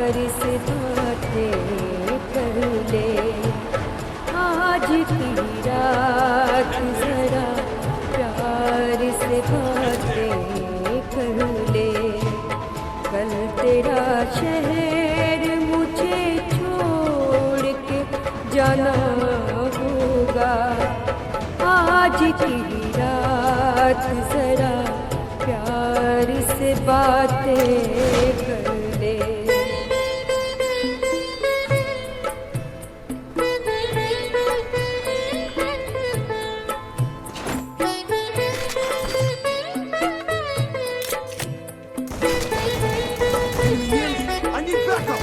से बातें कर ले। आज की रात जरा प्यार से बातें कर ले। कल तेरा शहर मुझे छोड़ के जाना होगा। आज की रात जरा प्यार से बातें कर ले। I need backup!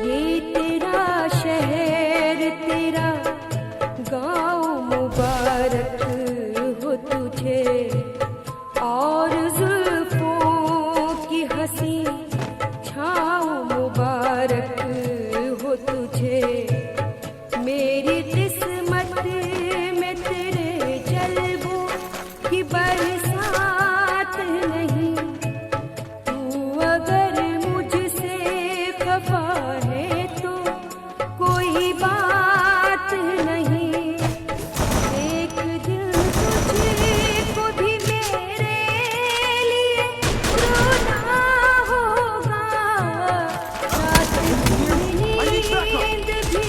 ये तेरा शहर तेरा गाँव मुबारक हो तुझे, और जुल्फों की हंसी छाँव मुबारक हो तुझे। मेरी किस्मत में तेरे जलवों की बरसात नहीं। तू अगर मुझसे खफा है तो कोई बात नहीं। एक दिन तुझको भी मेरे लिए रोना होगा। रात की नींद भी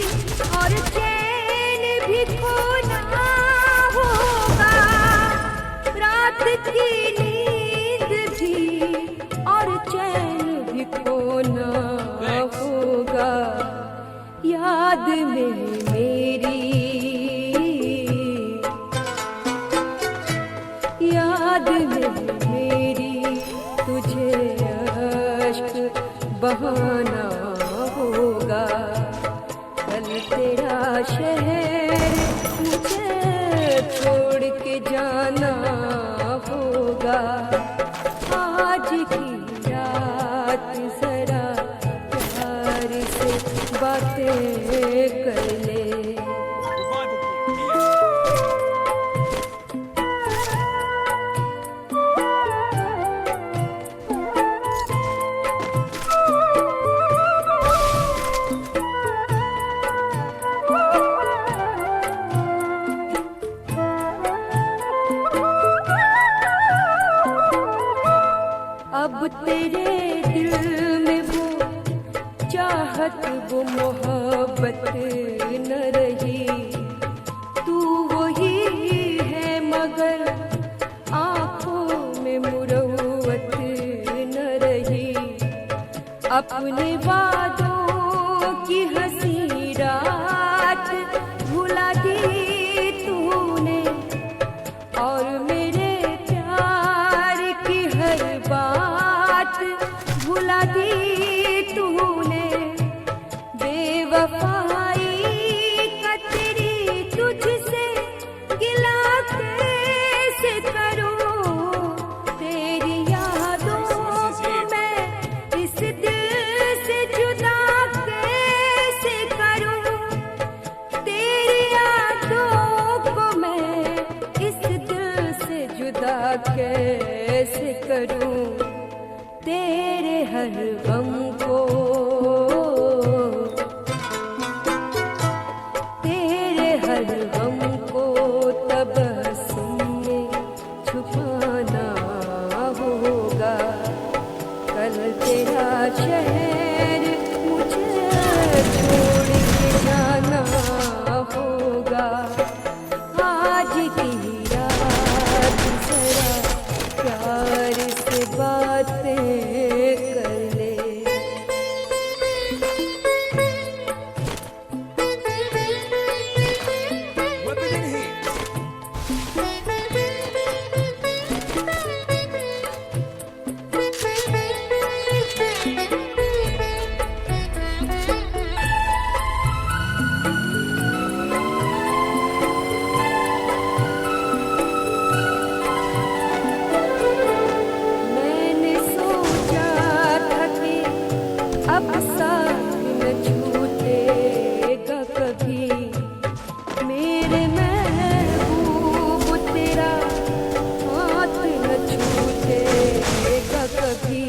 और चैन भी खोना होगा। रात की नींद भी और चैन भी खोना होगा। याद में मेरी, याद में मेरी तुझे अश्क बहाना होगा। कल तेरा शहर मुझे छोड़ के जाना होगा। आज की रात जरा प्यार से बातें कर ले। अब तेरे दिल में वो चाहत वो मोहब्बत न रही। तू वही है मगर आँखों में मुरव्वत न रही। अपने वादों की हंसी रात भुला दी तूने, और मेरे प्यार की हर बात भुला दी तूने। बेवफाई का तेरी तुझसे गिला कैसे करूं। तेरी यादों को मैं इस दिल से जुदा कैसे करूं। तेरी यादों को मैं इस दिल से जुदा कैसे करूं। तेरे हर गम को, तेरे हर गम को तबस्सुम में छुपाना होगा। कल तेरा शहर मुझे छोड़ के जाना होगा। आज की रात जरा प्यार से बातें कर ले। Weapon in hand! कभी,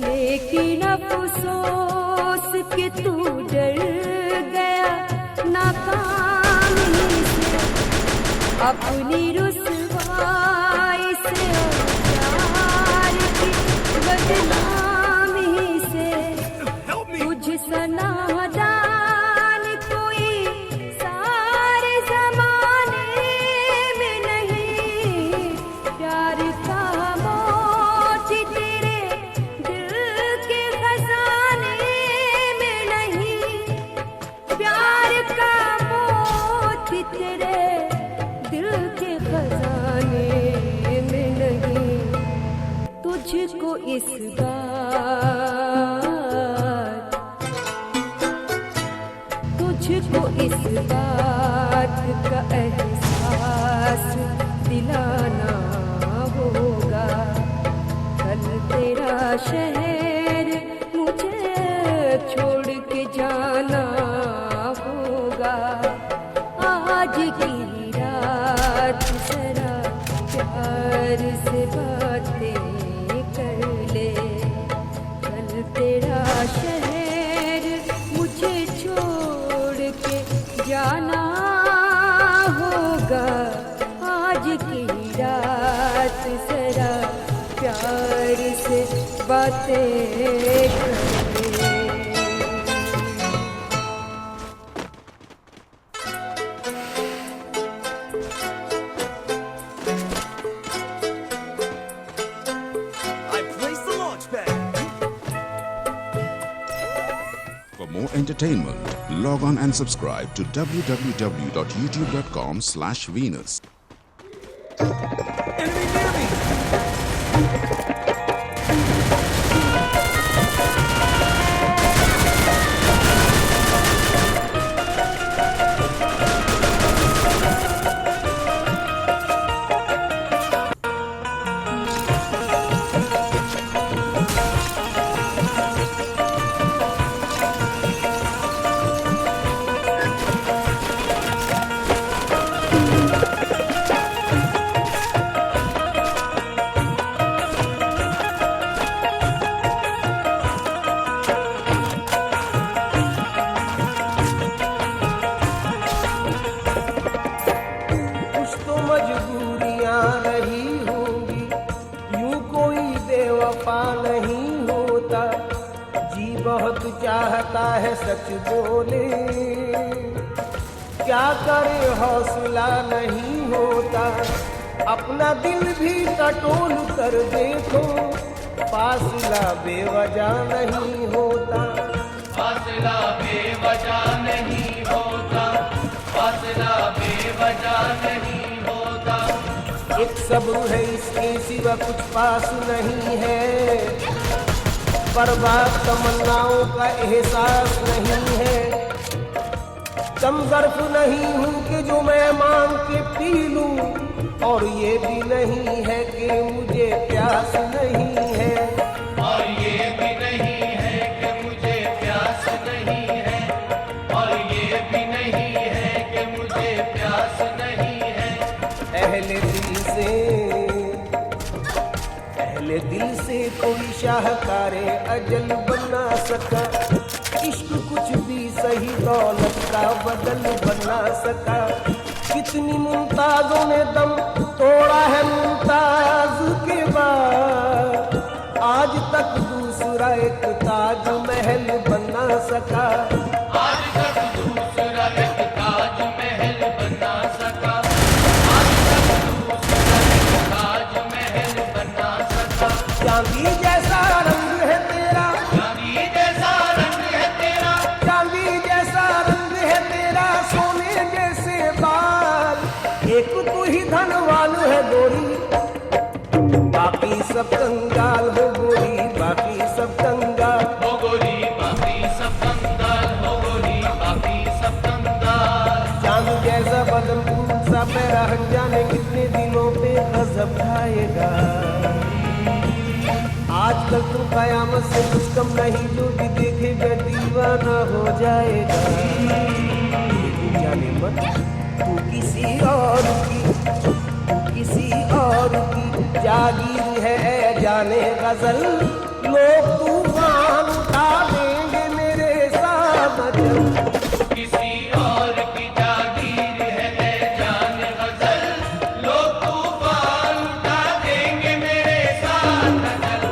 लेकिन अफसोस कि तू डर गया नाकामी से, अपनी रुसवाई से और प्यार की बदनामी से। तुझ सनादान कोई सारे जमाने में नहीं, प्यार का मोती तेरे दिल के खजाने में नहीं, प्यार का मोती तेरे दिल के खजाने में नहीं। तुझको इस तुझको इस बात का एहसास दिलाना होगा। कल तेरा शहर मुझे छोड़ के जाना होगा। आज की रात जरा प्यार से बातें कर ले। कल तेरा शहर मुझे छोड़ के जाना होगा। आज की रात जरा प्यार से बातें कर ले। I placed the launch pad. For more entertainment, log on and subscribe to www.youtube.com/Venus. Enemy near me. कुछ तो मजबूरियां रही होंगी, यूं कोई बेवफा नहीं होता। जी बहुत चाहता है सच बोले, क्या करे हौसला नहीं होता। अपना दिल भी टटोल कर देखो, फासला बेवजह नहीं होता। फासला बेवजह नहीं होता, फासला बेवजह नहीं होता। एक सब्र है इसके सिवा कुछ पास नहीं है, बर्बाद तमन्नाओं का एहसास नहीं है। कम ज़र्फ नहीं हूँ कि जो मैं मांग के पी लूँ, और ये भी नहीं है कि मुझे प्यास नहीं है। और ये भी नहीं है कि मुझे प्यास नहीं है, और ये भी नहीं है कि मुझे प्यास नहीं है। अहले दिल से कोई शाहकारे अजल बना सका। इश्क कुछ भी सही दौलत का बदल बना सका। कितनी मुमताजों ने दम तोड़ा है मुमताज के बाद, आज तक दूसरा एक ताज महल बना सका। आज तक दूसरा एक ताज महल बना सका, आज तक दूसरा एक ताज महल बना सका। चांदी जैसा रंग है तेरा, चांदी जैसा रंग है तेरा, चांदी जैसा रंग है तेरा, सोने जैसे बाल। एक तू ही धनवान है गोरी, बाकी सब कंगाल हो गोरी, बाकी सब कंगाल। हो गोरी बाकी सब कंगाल, हो गोरी बाकी सब कंगाल। चांद जैसा बदन फूल सा पैरा जाने कितने दिनों पे गजब खाएगा। आजकल तू कयामत से कुछ कम नहीं, जो भी देखे वह दीवाना हो जाएगा। लेकिन जाने मत तू किसी और की जागीर है। जाने गजल, लोग तूफान उठा देंगे मेरे साथ न चल। किसी और की जागीर है जान गजल, लोग तूफान उठा देंगे मेरे साथ न चल।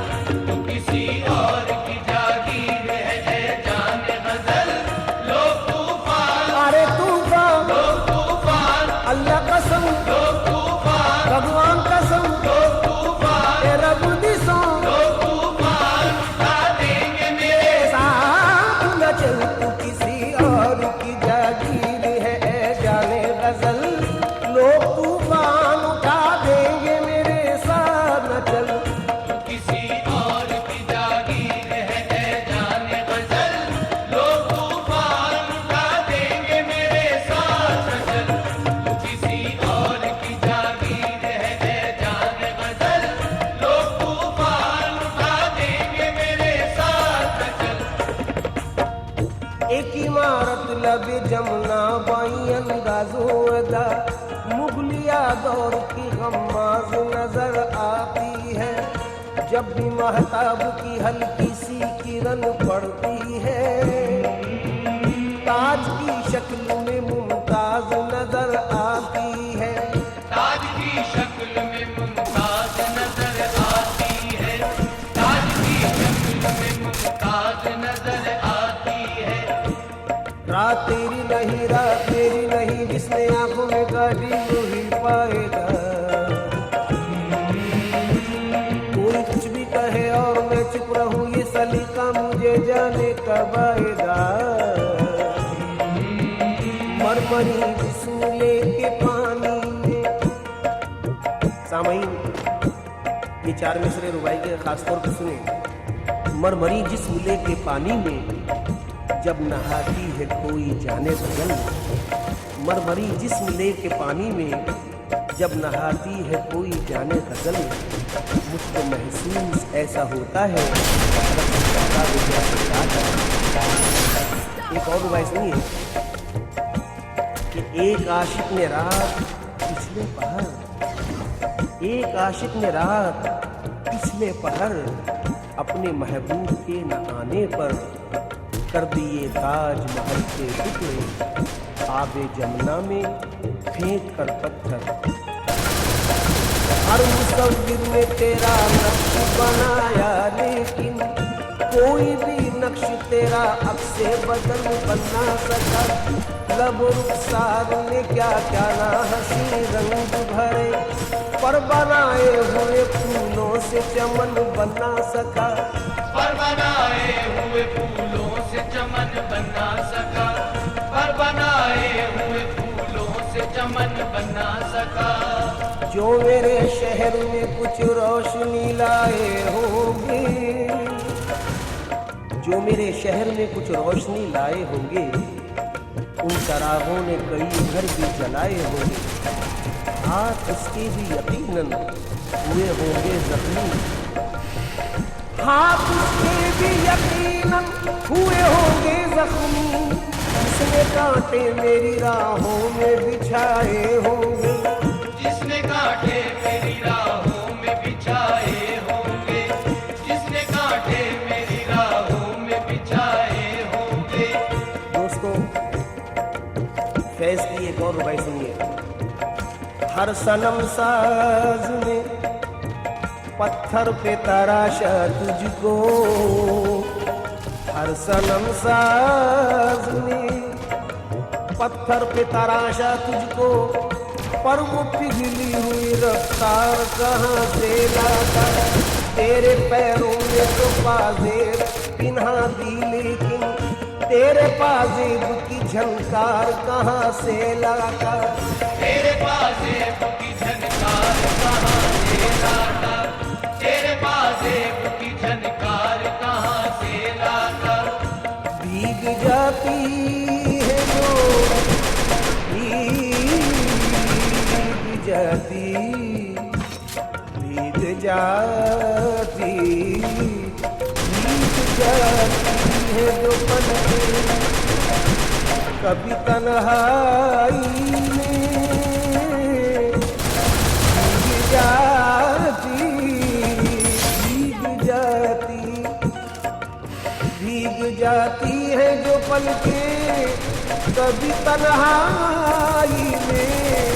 तो किसी और की जागीर है जान गजल, लोग तूफान, अरे तूफान, लोग तूफान, अल्लाह कसम, लोग तूफान, भगवान कसम, लोग तूफान, ए रब दी सौ लोग तूफान उठा देंगे मेरे साथ न चल। तू किसी और की जागीर है जाने गजल, लोग तूफान उठा देंगे मेरे साथ न चल। किसी और की जागीर है जाने गजल, लोग तूफान उठा देंगे मेरे साथ न चल। किसी और की जागीर है जाने गजल, लोग तूफान उठा देंगे मेरे साथ न चल। एक इमारत लबे जमुना बाई अंदाजो अदा, मुगलिया दौर की गम्माज नजर आती है। जब भी महताब की हल्की सी किरण पड़ती है, ताज की शक्ल में मुमताज नजर आती है। ताज की शक्ल में मुमताज नजर आती है, ताज की शक्ल में मुमताज नजर आती है। रात तेरी नहीं, रात तेरी नहीं, जिसने आंखों में काटी वही पाएगा। कोई कुछ भी कहे और मैं चुप रहूं, ये सलीका मुझे जाने कब आएगा। मरमरी जिस्म लेके पानी में, सामईन ये चार मिसरे रुबाई के खास तौर पर सुने। मरमरी जिस्म लेके पानी में, जब नहाती है कोई जाने बदल। मरमरी जिस्म लेके पानी में, जब नहाती है कोई जाने गजल। मुझको महसूस ऐसा होता है एक और रुबाई सुनिए कि एक आशिक ने रात पिछले पहर, एक आशिक ने रात पिछले पहर, अपने महबूब के न आने पर कर दिए ताजमहल के टुकड़े, आबे जमुना में फेंक कर पत्थर। हर मुसव्विर ने तेरा नक्श बनाया, लेकिन कोई भी नक्श तेरा अक्से बदल बना सका। लब रुखसार ने क्या क्या ना हंसी रंग भरे, पर बनाए हुए फूलों से चमन बना सका। पर बनाए हुए फूलों से चमन बना सका, पर बनाए हुए फूलों से चमन बना सका। जो मेरे शहर में कुछ रोशनी लाए होंगे, जो मेरे शहर में कुछ रोशनी लाए होंगे, उन चरागों ने कई घर भी जलाए होंगे। हाथ उसके भी यकीनन हुए होंगे जख्मी, हाथ उसके भी यकीनन हुए होंगे जख्मी। उसने कांटे मेरी राहों में बिछाए होंगे, जिसने कांटे मेरी राहों में बिछाए होंगे, जिसने कांटे मेरी राहों में बिछाए होंगे। दोस्तों फैज की एक और रुबाई सुनिए। हर सनम साज ने पत्थर पे तराशा तुझको, हर सनम साज ने पत्थर पे तराशा तुझको, पर वो पिघली हुई रफ्तार कहाँ से लाता। तेरे पैरों में तो पाजेब पिन्हा दी, लेकिन तेरे पाजेब की झनकार कहाँ से लाता। तेरे पाजेब की झनकार कहाँ से लाता, तेरे पाजेब की झनकार कहाँ से लाता। भीग जाती है जो भीग जाती, भीग जाती, भीग जाती है जो पलकें कभी तन्हाई में, भीग जाती, जाती है जो पलकें कभी तन्हाई में,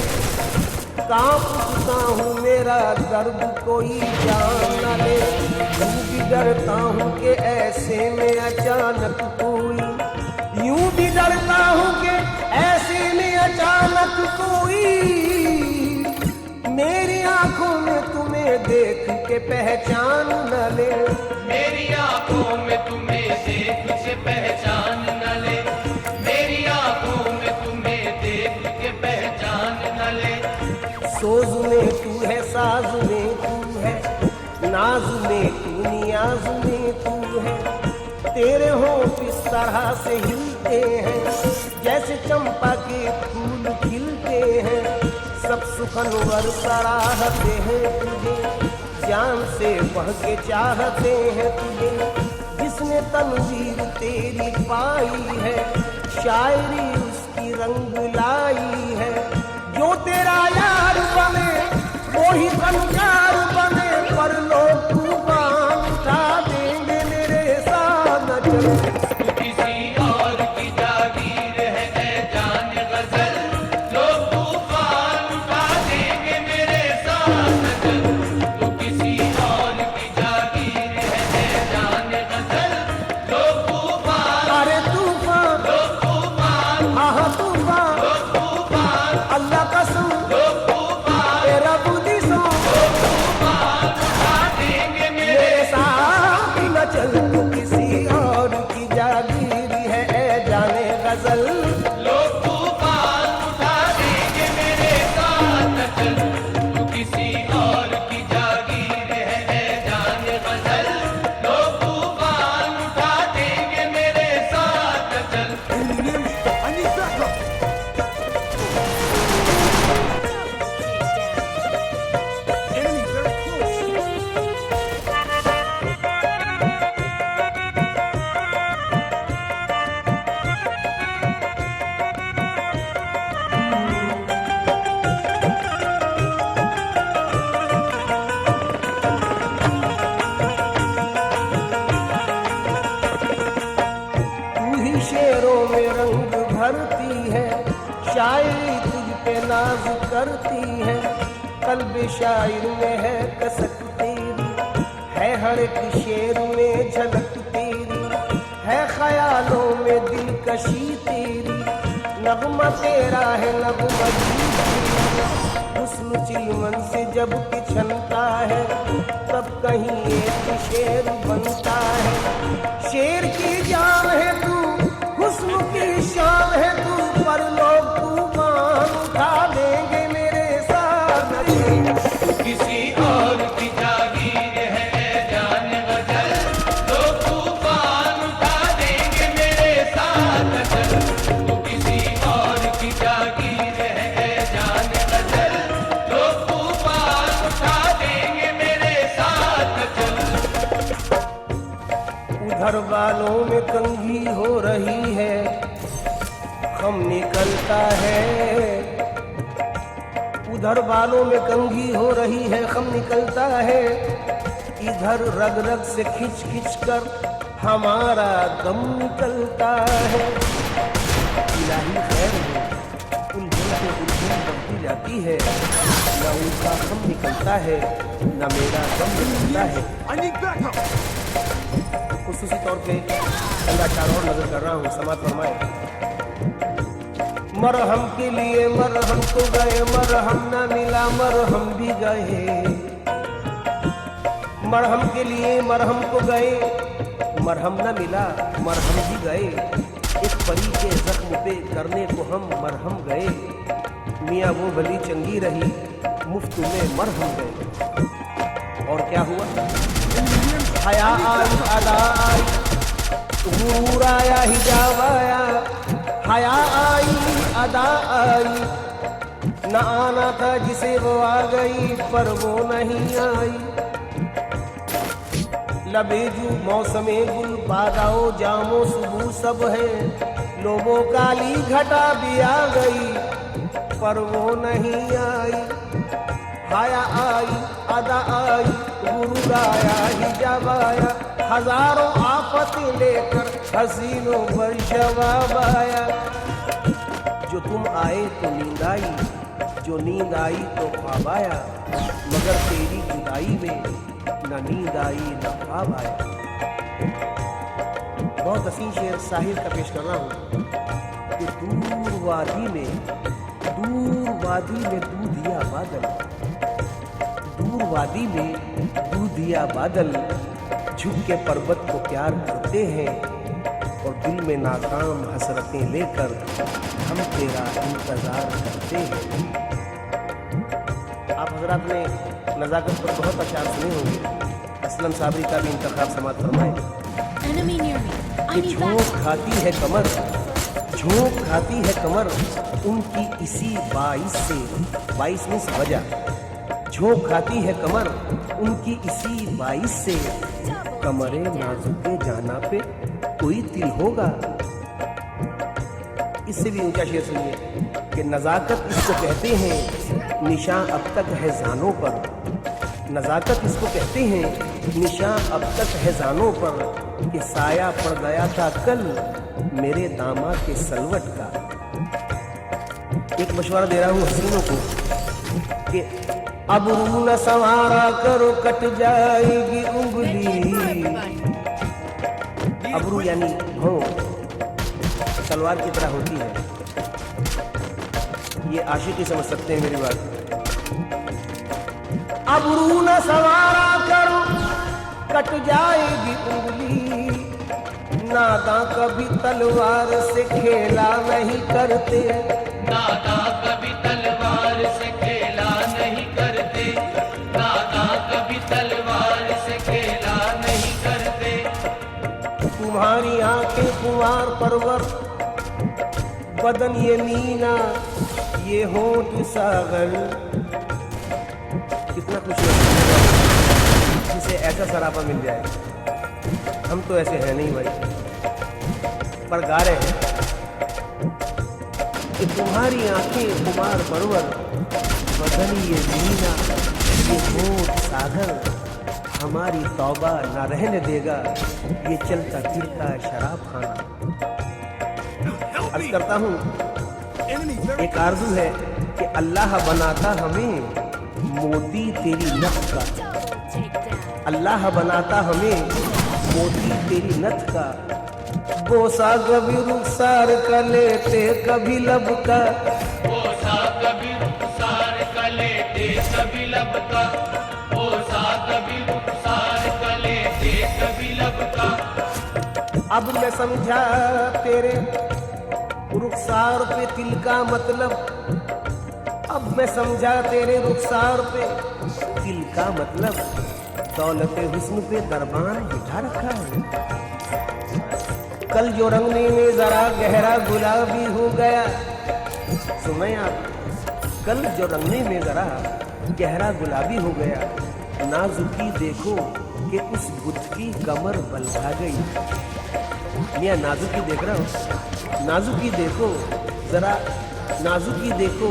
कांपता हूँ मेरा दर्द कोई जान न ले, यूं भी डरता हूँ कि ऐसे में अचानक कोई, यूं भी डरता हूँ कि ऐसे में अचानक कोई मेरी आंखों में तुम्हें देख के पहचान न ले, मेरी आंखों में तुम्हें देख के पहचान न ले, मेरी आंखों में तुम्हें देख के पहचान न ले। सोज में तू है, साज में तू है, नाज में तू, नियाज में तू है, तेरे होंठ इस तरह से हिलते हैं जैसे चंपा के फूल खिलते हैं, सब सुखनवर सराहते हैं तुझे, जान से बढ़ के चाहते हैं तुझे, जिसने तनवीर तेरी पाई है, शायरी उसकी रंग लाई है, जो तेरा यार बने वो ही फनकार बने, पर लोग तूफान उठा देंगे मेरे साथ न चल। तू किसी और की जागीर है ऐ जान गजल, लोग तूफान उठा देंगे मेरे साथ न चल। तू किसी और की जागीर है ऐ जान गजल, लोग तूफान, अरे तूफान, लोग तूफान, हाँ तूफान, लोग तूफान, अल्लाह कसम लोग तूफान, तेरा बुद्धि सो तूफान उठा देंगे मेरे मेरे साथ न चल, तू किसी और की जागीर है ऐ जाने गजल, लोग तूफान उठा देंगे मेरे साथ न चल। तू किसी और की जागीर है ऐ जान गजल, लोग तूफान उठा देंगे मेरे साथ न चल। I need backup. Enemy very close. तू ही शेरों में रंग भरती है, शायरी तुझ पे नाज करती है, कल्ब शायर में है कसक तेरी, है हर एक शेर में झलक तेरी, है ख्यालों में दिलकशी तेरी, नगमा तेरा है नगमा हुस्न चिलमन से जब पिछलता है तब कहीं एक शेर बनता है, शेर की जान है तू, हुस्न की शान है तू, पर लोग तूफान उठा देंगे मेरे साथ न चल। तू किसी और की जागीर है ऐ जान गजल, लोग तूफान उठा देंगे मेरे साथ न चल। तू किसी और की जागीर है ऐ जान गजल, लोग तूफान उठा देंगे मेरे साथ न चल। उधर बालों में कंघी हो रही है, खम निकलता है, उधर बालों में कंघी हो रही है, खम निकलता है, इधर रग रग से खिंच खिंच कर हमारा दम निकलता है। इलाही खैर है, उलझन से उलझन बढ़ती जाती है, न उनका खम निकलता है न मेरा दम निकलता है। I need backup. खुसूसी तौर पे अल्लाह चार और नजर कर रहा हूँ, समात फरमाए। मरहम के लिए मरहम को गए, मरहम न मिला मरहम भी गए, मरहम के लिए मरहम को गए, मरहम न मिला मरहम भी गए, एक परी के जख्म पे करने को हम मरहम गए, मियाँ वो भली चंगी रही मुफ्त में मरहम गए। और क्या हुआ? हया आई, अदा आई, गुरूर आया, हिजाब आया, हया आई, अदा आई, न आना था जिसे वो आ गई पर वो नहीं आई। लबेजू मौसमे गुल बादाओ जामो सुबह सब है, लोबो काली घटा भी आ गई पर वो नहीं आई। हया आई, अदा आई, गुरूर आया हिजाब आया, हजारों आफतें लेकर हसीनों पर जवाब आया। जो तुम आए तो नींद आई, जो नींद आई तो ख्वाब आया, मगर तेरी जुदाई में न नींद आई न ख्वाब आया। बहुत हसीन शेर साहिर का पेश कर रहा हूँ कि दूर वादी में दूधिया बादल, दूर वादी में दूधिया बादल झुक के पर्वत को प्यार करते हैं, और दिल में नाकाम हसरतें लेकर हम तेरा इंतजार करते हैं। आप हजरात ने नज़ाकत पर बहुत अशार सुने होंगे। असलम साबरी का भी इंतखाब समात फरमाए कि झोंक खाती है कमर, झोंक खाती है कमर उनकी इसी बाइस से, बाइस में वजह, झोंक खाती है कमर उनकी इसी बाइस से, कमरे नाजुके जाना पे कोई तिल होगा। इससे भी ऊंचा शेर सुनिए कि नज़ाकत इसको कहते हैं निशान अब तक है जानों पर, नज़ाकत इसको कहते हैं निशान अब तक है जानों पर, कि साया पड़ गया था कल मेरे दामाद के सलवट का। एक मशवरा दे रहा हूँ हसीनों को कि अब रू न संवारा करो कट जाएगी उंगली। अबरू यानी भौं तलवार की तरह होती है, ये आशिक ही समझ सकते हैं मेरी बात। अबरू न संवारा करो कट जाएगी उंगली, नादा कभी तलवार से खेला नहीं करते, नादा कभी तलवार से खेला नहीं करते, नादा कभी तलवार से खेला नहीं करते। तुम्हारी आंखें कुंवार परवर, बदन ये मीना ये होंठ सागर। कितना खुश है जिसे ऐसा सरापा मिल जाए। हम तो ऐसे हैं नहीं भाई, पर गा रहे हैं कि तुम्हारी आंखें कुमार परवर, बदन ये मीना ये होंठ सागर, हमारी तौबा ना रहने देगा ये चलता फिरता शराब खाना। अर्ज करता हूँ एक आरज़ू है कि अल्लाह बनाता हमें मोती तेरी नथ का, अल्लाह बनाता हमें मोती तेरी नथ का, बोसा कभी रुखसार का लेते कभी लब का, बोसा कभी रुखसार का लेते कभी लब का, बोसा कभी रुखसार का लेते कभी लब का। अब मैं समझा तेरे रुखसार पे तिल का मतलब, अब मैं समझा तेरे रुखसार पे तिल का मतलब, दौलत हुस्न पे दरबान बिठा रखा है। कल जो रंगने में जरा गहरा गुलाबी हो गया, सुने आप, कल जो रंगने में जरा गहरा गुलाबी हो गया, नाजुकी देखो कि उस बुत की कमर बलखा गई। मियां नाजुकी देख रहा हूँ, नाजुकी देखो जरा, नाजुकी देखो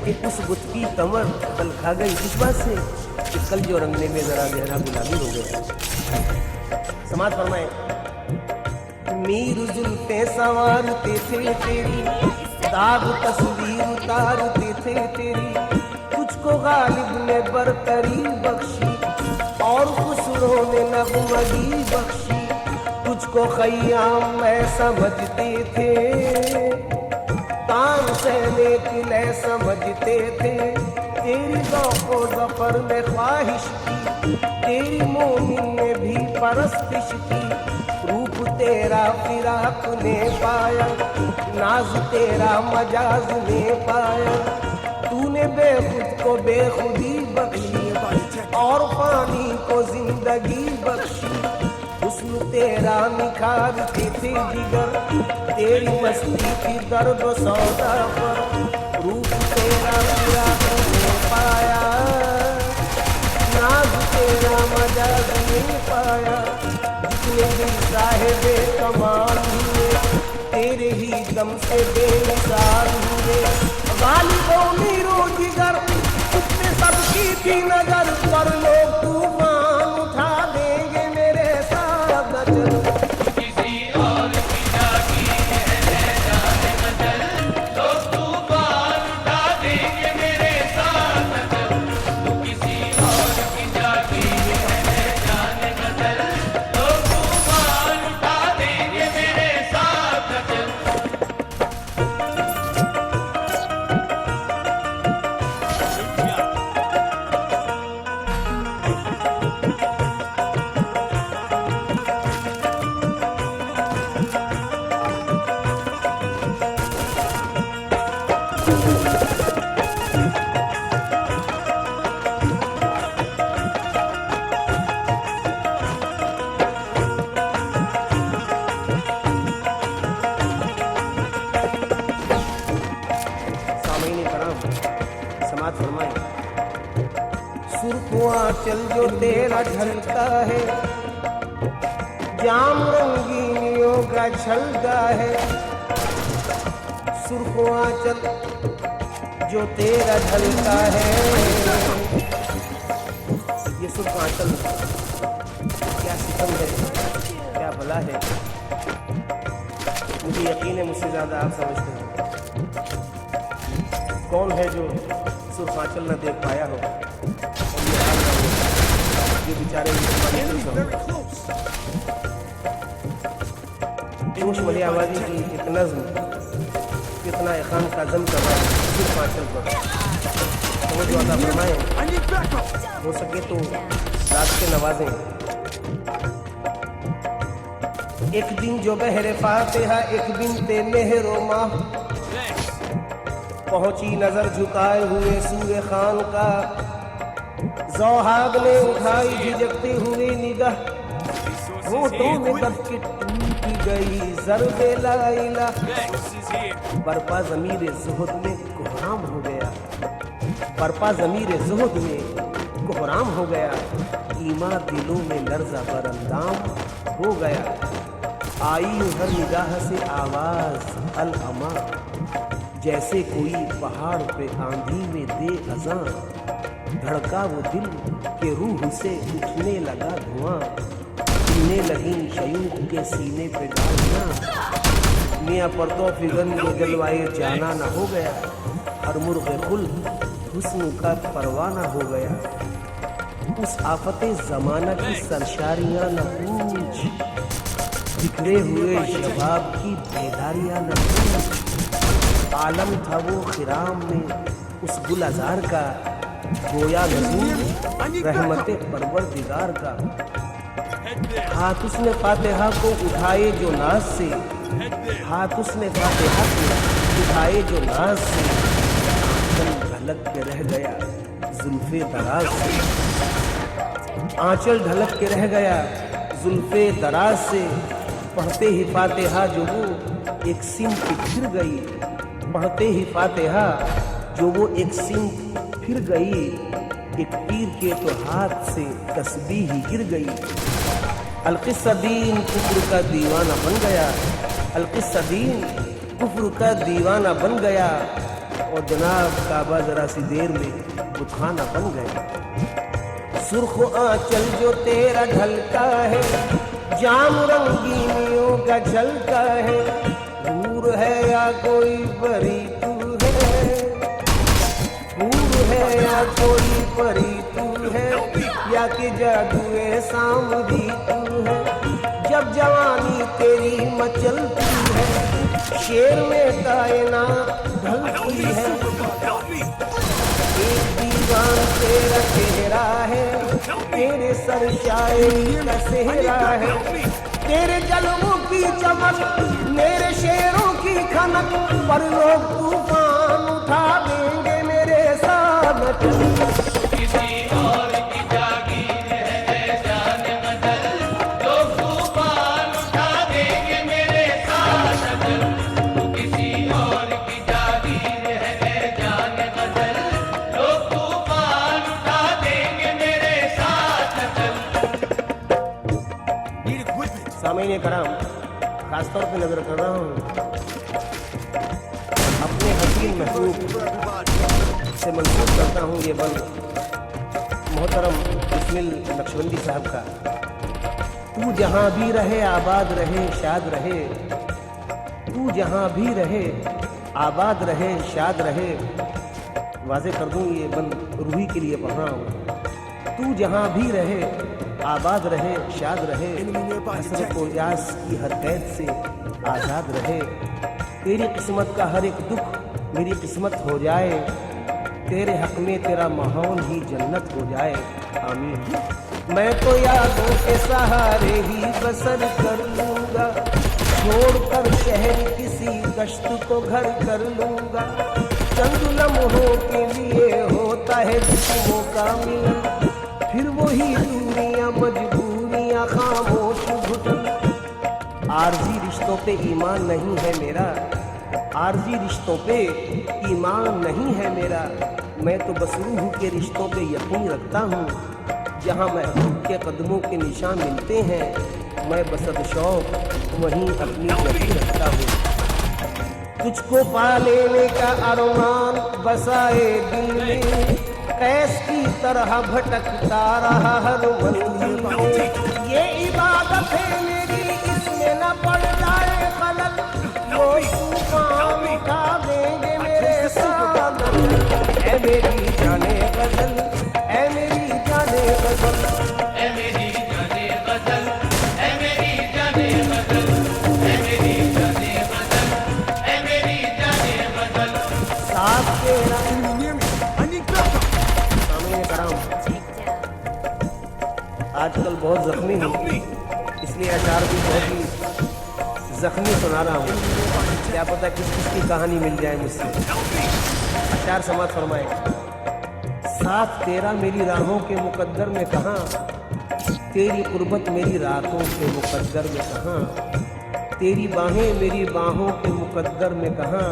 कि उस बुत की कमर बलखा गई। इस बात से कि कल जो रंगने में जरा गहरा गुलाबी हो गया। समाज फरमाए मीर जुल्फे संवारते थे तेरी, दाग तस्वीर उतारते थे तेरी, तुझको गालिब ने बरतरी बख्शी और खुसरो ने नगमगी बख्शी, तुझको खय्याम में समझते थे, तान सहने के लिए समझते थे, तेरी ज़ौक़ो ज़फ़र में ख्वाहिश की, तेरी मोमिन ने भी परस्तिश की, रूप तेरा फिराक ने पाया, नाज तेरा मजाज ने पाया, तूने बेखुद को बेखुदी बख्शी और पानी को जिंदगी बख्शी, हुस्न तेरा निखारते थे जिगर, तेरी मस्ती की दर्द सौदा पर, रूप तेरा फिराक ने पाया, नाज तेरा मजाज ने पाया, जितने भी साहिबे कमाल हुए तेरे ही दम से बेमिसाल हुए, गालिबों मीरो जिगर तुझसे सबकी थी नजर, पर लोग तूफान आंचल जो तेरा ढलता है, जाम रंगीनियों का छलका है। सुर्खों आंचल जो तेरा ढलता है, ये सुर्ख आंचल क्या सितम है, क्या भला है। मुझे यकीन है मुझसे ज्यादा आप समझते हैं। कौन है जो सुर्ख आंचल न देख पाया हो, और ये हाल ना हो, ये बेचारे Enemy very close. जोश वाली आबादी की एक नज्म कितना खान का जम कर रहा है सुर्ख आंचल पर। समझ वाला फरमाए, I need backup. हो सके तो रात के नवाजें। एक दिन जो बहरे फातिहा, एक दिन ते मेहरो माह, पहुंची नजर झुकाए हुए सूर्य खान का। ज़ौहाब ने उठाई झिझकते हुए निगाह, होठों में दब के टूटी गई ज़र्बे ला इलाहा। बरपा ज़मीर ज़ुहद में कोहराम हो गया, बरपा ज़मीर ज़ुहद में कोहराम हो गया। ईमा दिलों में लर्ज़ा बरंदाम हो गया। आई हर निगाह से आवाज़ अल अमा, जैसे कोई पहाड़ पे आंधी में दे अज़ां। धड़का वो दिल के रूह से उठने लगा धुआं, पीने लगी शयूक के सीने पे डालियां। मियाँ परतों फिगन में जलवाए जाना न हो गया, हर मुर्ग़े खुल हुस्न का परवाना हो गया। उस आफते ज़माना की सरशारियाँ न पूछ, बिखरे हुए शबाब की बेदारियाँ न पूछ। आलम था वो खिराम में उस गुलजार का, गोया नज़ूर रहमते परवरदिगार का। हाथ उसने फातिहा को उठाए जो नाज से, हाथ उसने फातिहा को उठाए जो नाज से। आंचल ढलक के रह गया जुल्फे दराज से, आंचल ढलक के रह गया जुल्फे दराज से। पढ़ते ही फातिहा जो वो एक सिमत फिर गई, पढ़ते ही फातिहा जो वो एक सिमत फिर गई। एक पीर के तो हाथ से तस्बीह ही गिर गई। अलकिस्सदीन कुफ्र का दीवाना बन गया, अलकिस्सदीन कुफ्र का दीवाना बन गया। और जनाब काबा जरा सी देर में बुतखाना बन गया। सुर्ख आंचल जो तेरा ढलका है, जाम रंगीनियों का झलका है। हूर है या कोई परी तू है, हूर है या कोई परी तू है, या कि जादुए सामदी तू है। जब जवानी तेरी मचलती है, शेर में कायनात ढलती है। एक दीवान तेरा चेहरा है, तेरे सर शायरी का सेहरा है। तेरे जलवों की चमक, मेरे शेरों की खनक, पर लोग तूफान उठा देंगे मेरे साथ। किसी और की जागीर है जान बदल, लोग तूफान उठा देंगे मेरे साथ अगर। किसी और की जागीर है जान बदल, लोग तूफान उठा देंगे मेरे साथ अगर। Need equipment. सामईन कराम, खासतौर पे नजर कर रहा हूँ अपने हसीन महबूब से मंसूब करता हूँ ये बल मोहतरम इस्माइल नक्शबंदी साहब का। तू जहाँ भी रहे आबाद रहे शाद रहे, तू जहाँ भी रहे आबाद रहे शाद रहे। वाज़े कर दूँ ये बंद रूही के लिए पढ़ रहा हूँ। तू जहाँ भी रहे आबाद रहे शाद रहे, हसरत व यास की हर कैद से आज़ाद रहे। तेरी किस्मत का हर एक दुख मेरी किस्मत हो जाए, तेरे हक में तेरा माहौल ही जन्नत हो जाए। आमीन। मैं तो यादों के सहारे ही बसर कर लूँगा, छोड़कर शहर किसी गश्त को घर कर लूँगा। चंद लम्हों के लिए होता है जिस्मों का मिलन, फिर वही दूरियां मजबूरियां खामोश घुटन। आरजी रिश्तों पे ईमान नहीं है मेरा, आरजी रिश्तों पे ईमान नहीं है मेरा। मैं तो बस रूह के रिश्तों पे यकीन रखता हूँ, जहाँ महबूब के कदमों के निशान मिलते हैं, मैं बसद शौक वहीं अपनी गति रखता हूँ। तुझको पा लेने का अरमान बसाए दिल में, कैस की तरह भटकता रहा हर मंजिल में। ये इबादत है मेरी, इसमें न पड़ जाए खलल, वो तूफान उठा देंगे मेरे साथ। ऐ मेरी जाने गजल, ऐ मेरी जाने गजल, ऐ मेरी जाने गजल, ऐ मेरी जाने गजल, ऐ मेरी जाने गजल, ऐ मेरी जाने गजल। साथ तेरा Enemy near me. I need backup. सामने कराम। आजकल बहुत जख्मी हूँ, इसलिए अचार भी बहुत ही जख्मी सुना रहा हूँ। क्या पता किस किस की कहानी मिल जाए मुझसे। अचार समाज फरमाए। साथ तेरा मेरी राहों के मुकद्दर में कहाँ, तेरी कुर्बत मेरी रातों के मुकद्दर में कहाँ, तेरी बाहें मेरी बाहों के मुकद्दर में कहाँ,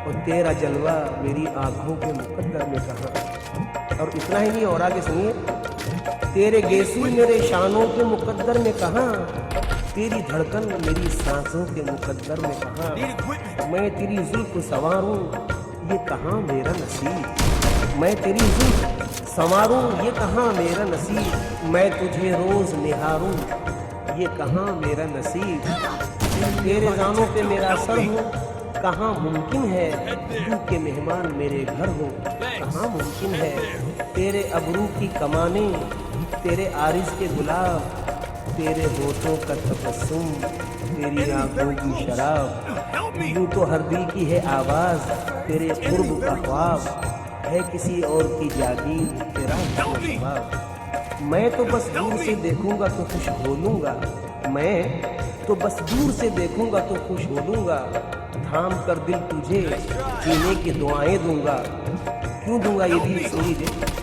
और तेरा जलवा मेरी आँखों के मुकद्दर में कहाँ। और इतना ही नहीं, और आगे सुनिए। तेरे गेसी मेरे शानों के मुकद्दर में कहाँ, तेरी धड़कन मेरी सांसों के मुकद्दर में कहाँ। Need equipment. मैं तेरी जुल्फ सवारूं, ये कहाँ मेरा नसीब। मैं तेरी जुल्फ संवारूं, ये कहाँ मेरा नसीब। मैं तुझे रोज निहारूं, ये कहाँ मेरा नसीब। तेरे जानों पे मेरा सर हो, कहाँ मुमकिन है तू के मेहमान मेरे घर हो। कहाँ मुमकिन है तेरे अबरू की कमाने, तेरे आरिस के गुलाब, तेरे होठों का तबस्सुम, तेरी आंखों की शराब। यूं तो हर दिल की है आवाज, तेरे कुर्ब का ख्वाब है किसी और की जागीर, तेरा जवाब। मैं तो बस दूर से देखूंगा तो खुश हो लूंगा, मैं तो बस दूर से देखूंगा तो खुश हो लूंगा। थाम कर दिल तुझे जीने की दुआएं दूंगा। क्यों दूंगा ये भी सुन लीजिए।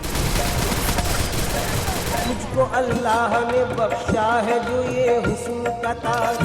मुझको अल्लाह ने बख्शा है जो ये हुस्न का ताज,